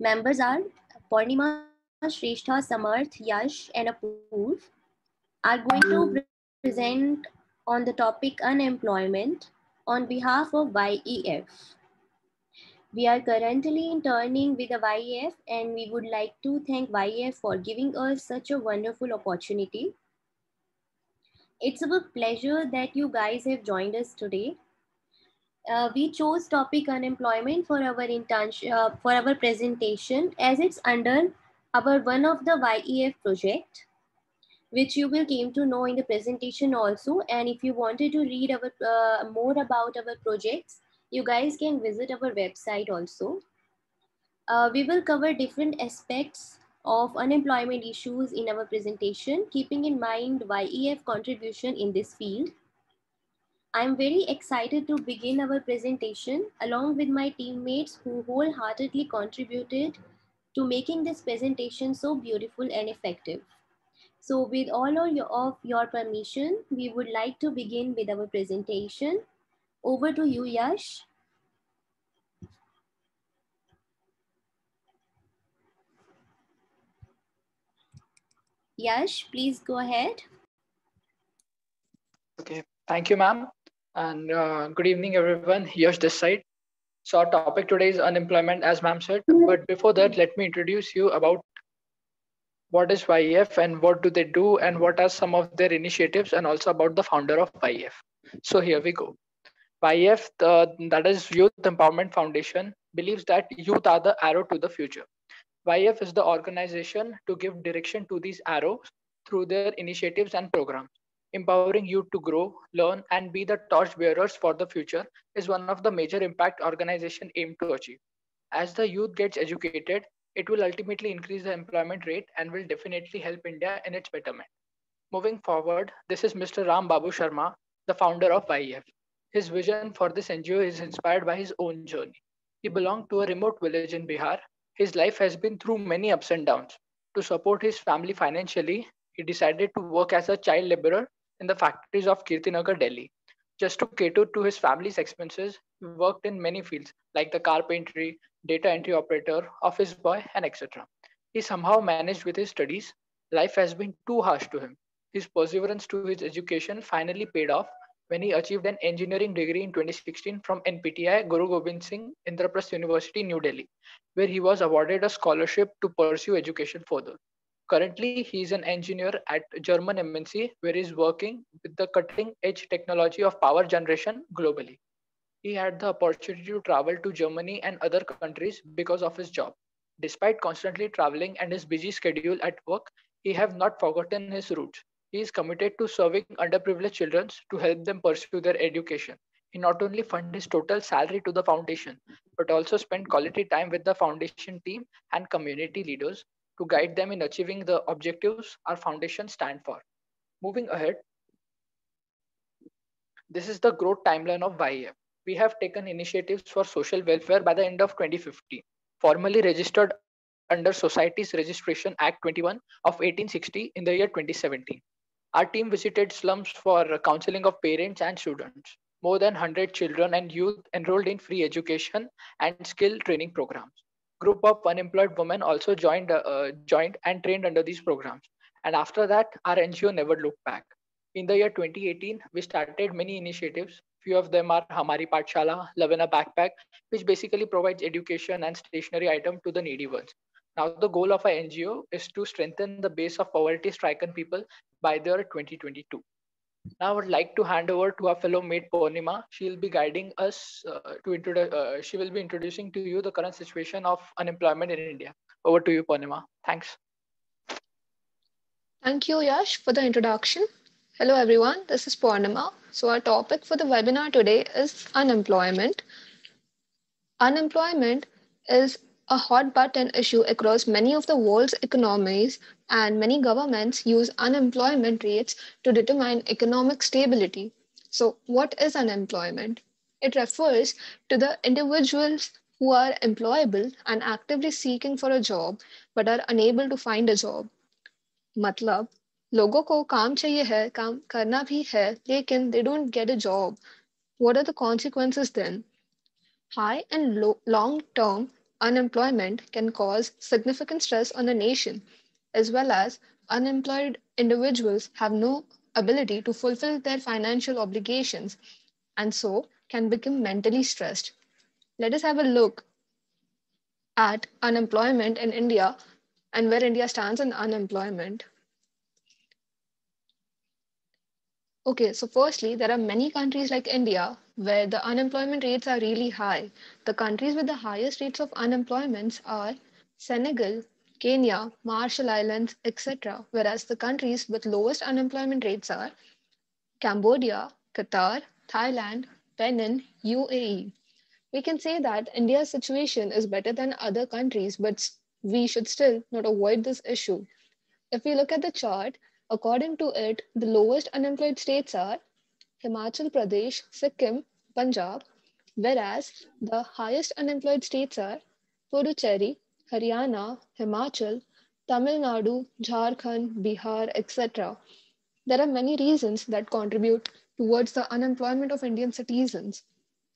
Members are Purnima, Shrestha, Samarth, Yash, and Apoorv are going to present on the topic unemployment on behalf of YEF. We are currently interning with the YEF and we would like to thank YEF for giving us such a wonderful opportunity. It's a pleasure that you guys have joined us today. We chose topic unemployment for our internship for our presentation as it's under our one of the YEF project, which you will came to know in the presentation also. And if you wanted to read our more about our projects, you guys can visit our website also. We will cover different aspects of unemployment issues in our presentation, keeping in mind YEF contribution in this field. I'm very excited to begin our presentation along with my teammates who wholeheartedly contributed to making this presentation so beautiful and effective. So with all of your permission, we would like to begin with our presentation. Over to you, Yash. Yash, please go ahead. Okay, thank you, ma'am. And good evening, everyone. Yash this side. So our topic today is unemployment, as ma'am said. But before that, let me introduce you about what is YEF and what do they do and what are some of their initiatives and also about the founder of YEF. So here we go. YEF, that is Youth Empowerment Foundation, believes that youth are the arrow to the future. YEF is the organization to give direction to these arrows through their initiatives and programs. Empowering youth to grow, learn, and be the torch bearers for the future is one of the major impact organization aim to achieve. As the youth gets educated, it will ultimately increase the employment rate and will definitely help India in its betterment. Moving forward, this is Mr. Ram Babu Sharma, the founder of YEF. His vision for this NGO is inspired by his own journey. He belonged to a remote village in Bihar. His life has been through many ups and downs. To support his family financially, he decided to work as a child laborer in the factories of Kirtinagar, Delhi. Just to cater to his family's expenses, he worked in many fields like the carpentry, data entry operator, office boy, and etc. He somehow managed with his studies. Life has been too harsh to him. His perseverance to his education finally paid off when he achieved an engineering degree in 2016 from NPTI Guru Gobind Singh Indraprasth University, New Delhi, where he was awarded a scholarship to pursue education further. Currently, he is an engineer at German MNC, where he is working with the cutting edge technology of power generation globally. He had the opportunity to travel to Germany and other countries because of his job. Despite constantly traveling and his busy schedule at work, he have not forgotten his roots. He is committed to serving underprivileged children to help them pursue their education. He not only fund his total salary to the foundation, but also spend quality time with the foundation team and community leaders to guide them in achieving the objectives our foundation stand for. Moving ahead, this is the growth timeline of YEF. We have taken initiatives for social welfare by the end of 2015, formally registered under Societies Registration Act 21 of 1860 in the year 2017. Our team visited slums for counseling of parents and students. More than 100 children and youth enrolled in free education and skill training programs. Group of unemployed women also joined and trained under these programs. And after that, our NGO never looked back. In the year 2018, we started many initiatives. Few of them are Hamari Pathshala, Love in a Backpack, which basically provides education and stationery item to the needy ones. Now, the goal of our NGO is to strengthen the base of poverty-stricken people by the year 2022. Now, I would like to hand over to our fellow mate Purnima. She'll be guiding us she will be introducing to you the current situation of unemployment in India. Over to you, Purnima. Thanks. Thank you, Yash, for the introduction. Hello, everyone. This is Purnima. So, our topic for the webinar today is unemployment. Unemployment is a hot button issue across many of the world's economies, and many governments use unemployment rates to determine economic stability. So, what is unemployment? It refers to the individuals who are employable and actively seeking for a job but are unable to find a job. मतलब लोगों को काम चाहिए है, काम करना भी है, लेकिन they don't get a job. What are the consequences then? High and long term Unemployment can cause significant stress on a nation, as well as unemployed individuals have no ability to fulfill their financial obligations and so can become mentally stressed. Let us have a look at unemployment in India and where India stands in unemployment. Okay, so firstly, there are many countries like India where the unemployment rates are really high. The countries with the highest rates of unemployment are Senegal, Kenya, Marshall Islands, etc., whereas the countries with lowest unemployment rates are Cambodia, Qatar, Thailand, Benin, UAE. We can say that India's situation is better than other countries, but we should still not avoid this issue. If we look at the chart, according to it, the lowest unemployed states are Himachal Pradesh, Sikkim, Punjab, whereas the highest unemployed states are Puducherry, Haryana, Himachal, Tamil Nadu, Jharkhand, Bihar, etc. There are many reasons that contribute towards the unemployment of Indian citizens.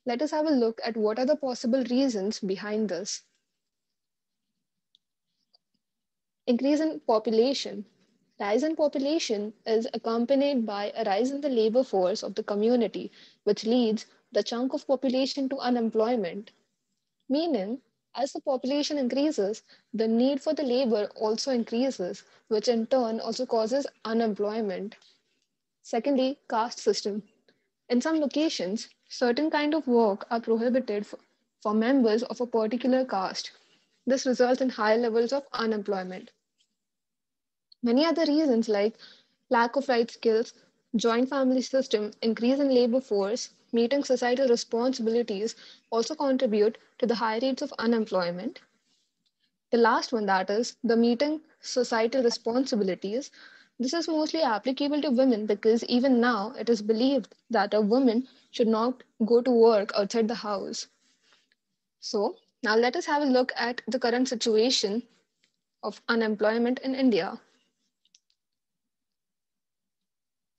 Let us have a look at what are the possible reasons behind this. Increase in population. Rise in population is accompanied by a rise in the labor force of the community, which leads the chunk of population to unemployment. Meaning, as the population increases, the need for the labor also increases, which in turn also causes unemployment. Secondly, caste system. In some locations, certain kind of work are prohibited for members of a particular caste. This results in high levels of unemployment. Many other reasons like lack of right skills, joint family system, increase in labor force, meeting societal responsibilities also contribute to the high rates of unemployment. The last one, that is the meeting societal responsibilities. This is mostly applicable to women because even now it is believed that a woman should not go to work outside the house. So, now let us have a look at the current situation of unemployment in India.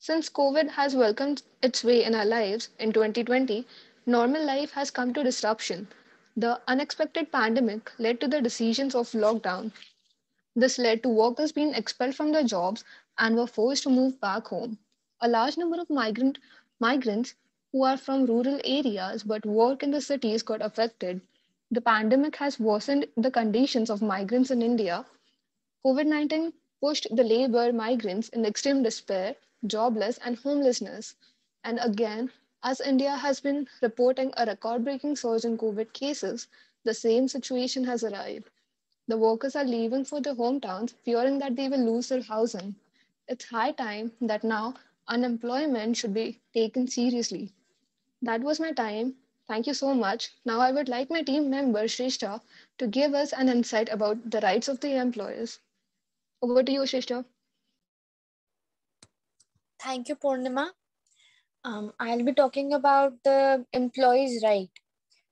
Since COVID has welcomed its way in our lives in 2020, normal life has come to disruption. The unexpected pandemic led to the decisions of lockdown. This led to workers being expelled from their jobs and were forced to move back home. A large number of migrants who are from rural areas but work in the cities got affected. The pandemic has worsened the conditions of migrants in India. COVID-19 pushed the labor migrants in extreme despair, jobless, and homelessness. And again, as India has been reporting a record breaking surge in COVID cases, the same situation has arrived. The workers are leaving for their hometowns, fearing that they will lose their housing. It's high time that now unemployment should be taken seriously. That was my time. Thank you so much. Now I would like my team member Shrishta to give us an insight about the rights of the employers. Over to you, Shrishta. Thank you, Purnima. I'll be talking about the employees' right.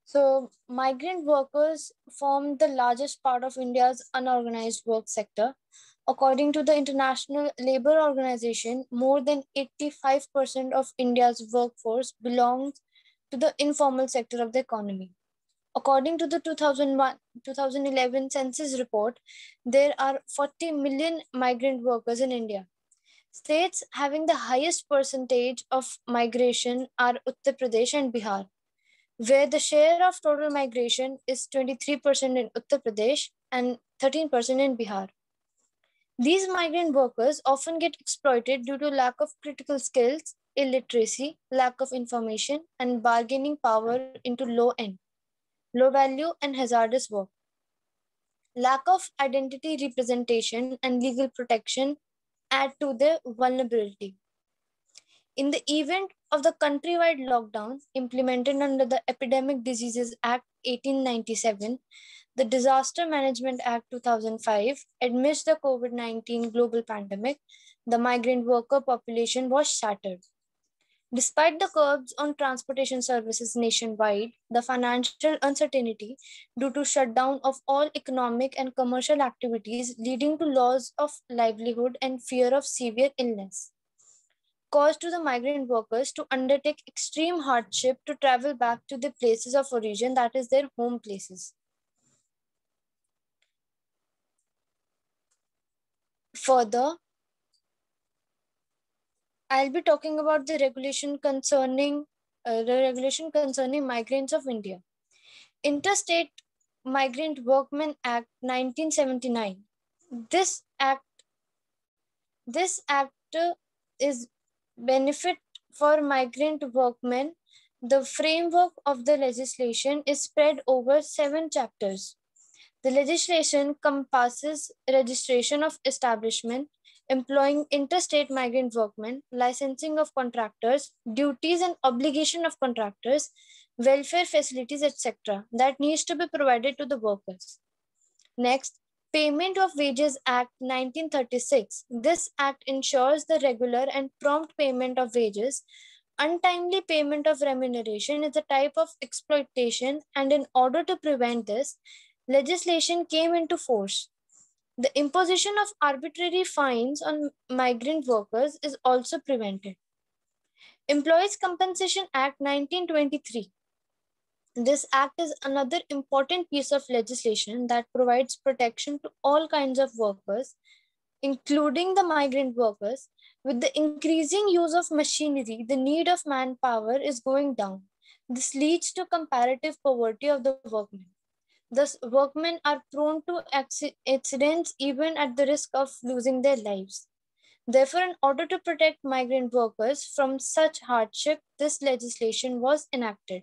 So, migrant workers form the largest part of India's unorganized work sector. According to the International Labour Organization, more than 85% of India's workforce belongs to the informal sector of the economy. According to the 2011 census report, there are 40 million migrant workers in India. States having the highest percentage of migration are Uttar Pradesh and Bihar, where the share of total migration is 23% in Uttar Pradesh and 13% in Bihar. These migrant workers often get exploited due to lack of critical skills, illiteracy, lack of information, and bargaining power into low value, and hazardous work. Lack of identity representation and legal protection add to their vulnerability. In the event of the countrywide lockdown implemented under the Epidemic Diseases Act 1897, the Disaster Management Act 2005, amidst the COVID-19 global pandemic, the migrant worker population was shattered. Despite the curbs on transportation services nationwide, the financial uncertainty due to shutdown of all economic and commercial activities leading to loss of livelihood and fear of severe illness caused to the migrant workers to undertake extreme hardship to travel back to the places of origin, that is their home places. Further, I'll be talking about the regulation concerning migrants of India. Interstate Migrant Workmen Act 1979. This act is benefit for migrant workmen. The framework of the legislation is spread over 7 chapters. The legislation compasses registration of establishment, employing interstate migrant workmen, licensing of contractors, duties and obligation of contractors, welfare facilities, etc. that needs to be provided to the workers. Next, Payment of Wages Act 1936. This act ensures the regular and prompt payment of wages. Untimely payment of remuneration is a type of exploitation, and in order to prevent this, legislation came into force. The imposition of arbitrary fines on migrant workers is also prevented. Employees Compensation Act 1923. This act is another important piece of legislation that provides protection to all kinds of workers, including the migrant workers. With the increasing use of machinery, the need of manpower is going down. This leads to comparative poverty of the workmen. Thus, workmen are prone to accidents even at the risk of losing their lives. Therefore, in order to protect migrant workers from such hardship, this legislation was enacted.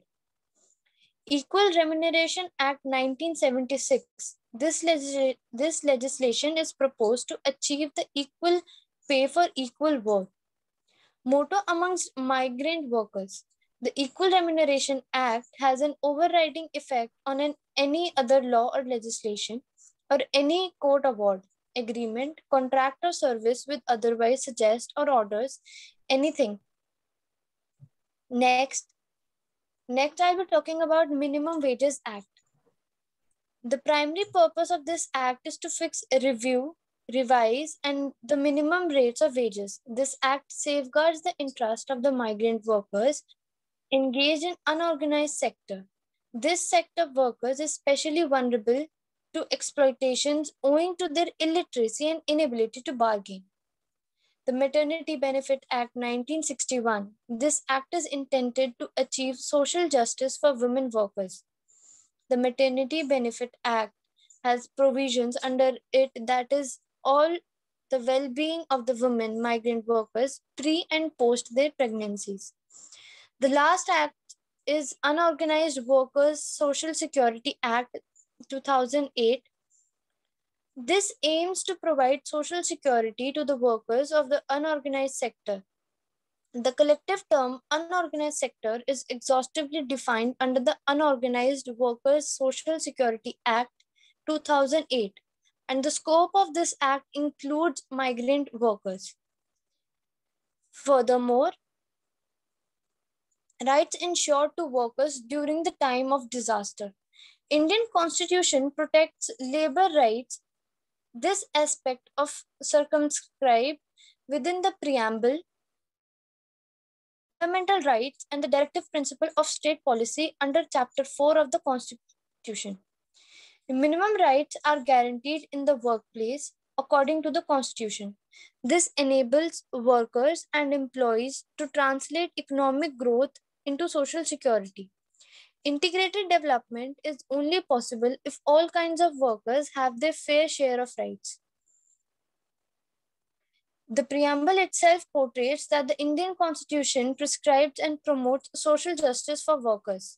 Equal Remuneration Act 1976. This legislation is proposed to achieve the equal pay for equal work. Motto amongst migrant workers. The Equal Remuneration Act has an overriding effect on any other law or legislation or any court award, agreement, contract or service with otherwise suggest or orders anything. Next, I'll be talking about Minimum Wages Act. The primary purpose of this act is to fix, review, revise, and the minimum rates of wages. This act safeguards the interest of the migrant workers engaged in unorganized sector. This sector of workers is especially vulnerable to exploitations owing to their illiteracy and inability to bargain. The Maternity Benefit Act 1961. This act is intended to achieve social justice for women workers. The Maternity Benefit Act has provisions under it that is all the well-being of the women migrant workers pre and post their pregnancies. The last act is Unorganized Workers Social Security Act 2008. This aims to provide social security to the workers of the unorganized sector. The collective term unorganized sector is exhaustively defined under the Unorganized Workers Social Security Act 2008, and the scope of this act includes migrant workers. Furthermore, rights ensured to workers during the time of disaster. Indian Constitution protects labor rights. This aspect of circumscribed within the preamble, fundamental rights, and the directive principle of state policy under Chapter 4 of the Constitution. The minimum rights are guaranteed in the workplace according to the Constitution. This enables workers and employees to translate economic growth into social security. Integrated development is only possible if all kinds of workers have their fair share of rights. The preamble itself portrays that the Indian Constitution prescribes and promotes social justice for workers.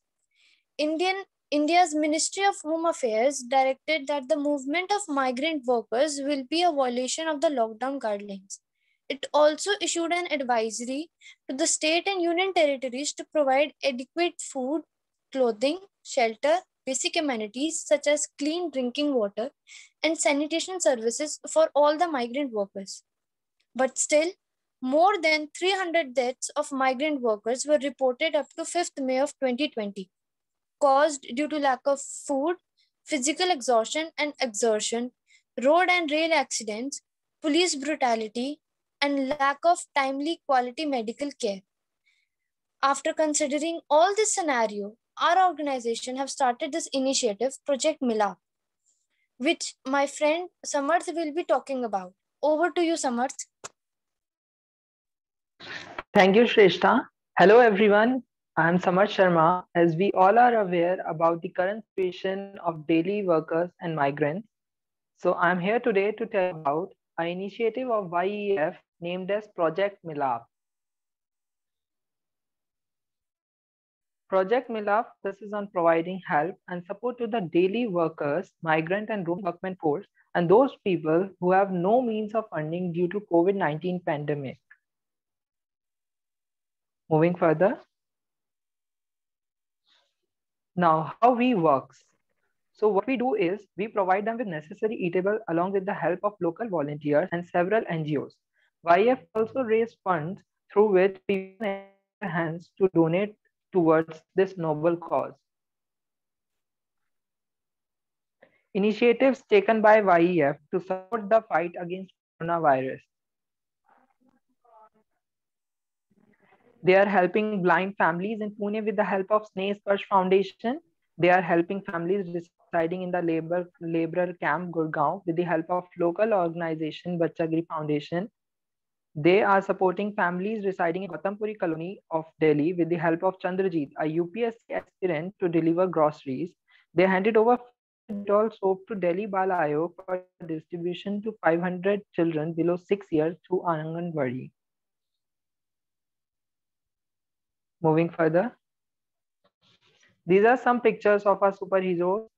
India's Ministry of Home Affairs directed that the movement of migrant workers will be a violation of the lockdown guidelines. It also issued an advisory to the state and union territories to provide adequate food, clothing, shelter, basic amenities such as clean drinking water and sanitation services for all the migrant workers. But still, more than 300 deaths of migrant workers were reported up to 5th May of 2020, caused due to lack of food, physical exhaustion and exertion, road and rail accidents, police brutality, and lack of timely quality medical care. After considering all this scenario, our organization have started this initiative, Project Milap, which my friend Samarth will be talking about. over to you, Samarth. Thank you, Shrestha. Hello, everyone. I'm Samar Sharma. As we all are aware about the current situation of daily workers and migrants, so I'm here today to tell you about an initiative of YEF named as Project Milap. Project Milap focuses on providing help and support to the daily workers, migrant and roaming workmen force, and those people who have no means of earning due to COVID-19 pandemic. Moving further. Now, how we works. So what we do is we provide them with necessary eatable along with the help of local volunteers and several NGOs. YF also raise funds through which people can extend their hands to donate towards this noble cause. Initiatives taken by YEF to support the fight against coronavirus. They are helping blind families in Pune with the help of Sneh Sparsh Foundation. They are helping families residing in the laborer camp Gurgaon with the help of local organization Bachagri Foundation. They are supporting families residing in Gautam colony of Delhi with the help of Chandrajit, a UPSC aspirant to deliver groceries. They handed over 500 Dettol soap to Delhi Bal Ayog for distribution to 500 children below 6 years through Anganwadi. Moving further. These are some pictures of our superheroes.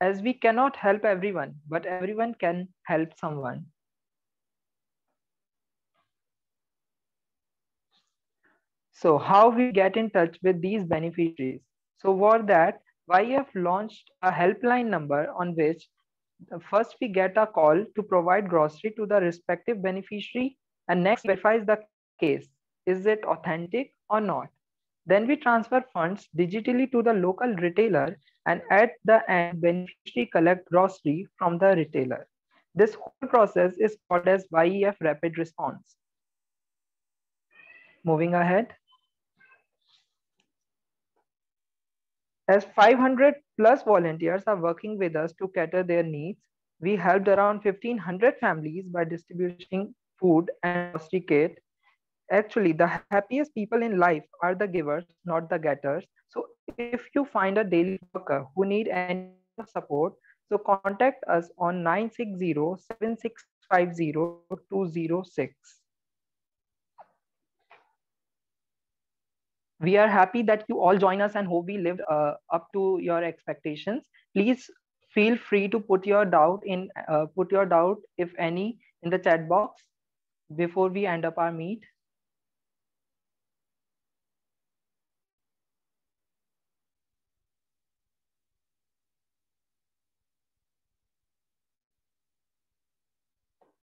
As we cannot help everyone, but everyone can help someone. So how we get in touch with these beneficiaries? So for that, YF launched a helpline number on which first we get a call to provide grocery to the respective beneficiary, and next verifies the case. Is it authentic or not? Then we transfer funds digitally to the local retailer, and at the end, beneficiary collect grocery from the retailer. This whole process is called as YEF rapid response. Moving ahead. As 500 plus volunteers are working with us to cater their needs, we helped around 1500 families by distributing food and grocery kit. Actually, the happiest people in life are the givers, not the getters. So if you find a daily worker who need any kind of support, so contact us on 960-7650-206. We are happy that you all join us and hope we lived up to your expectations. Please feel free to put your doubt if any in the chat box before we end up our meet.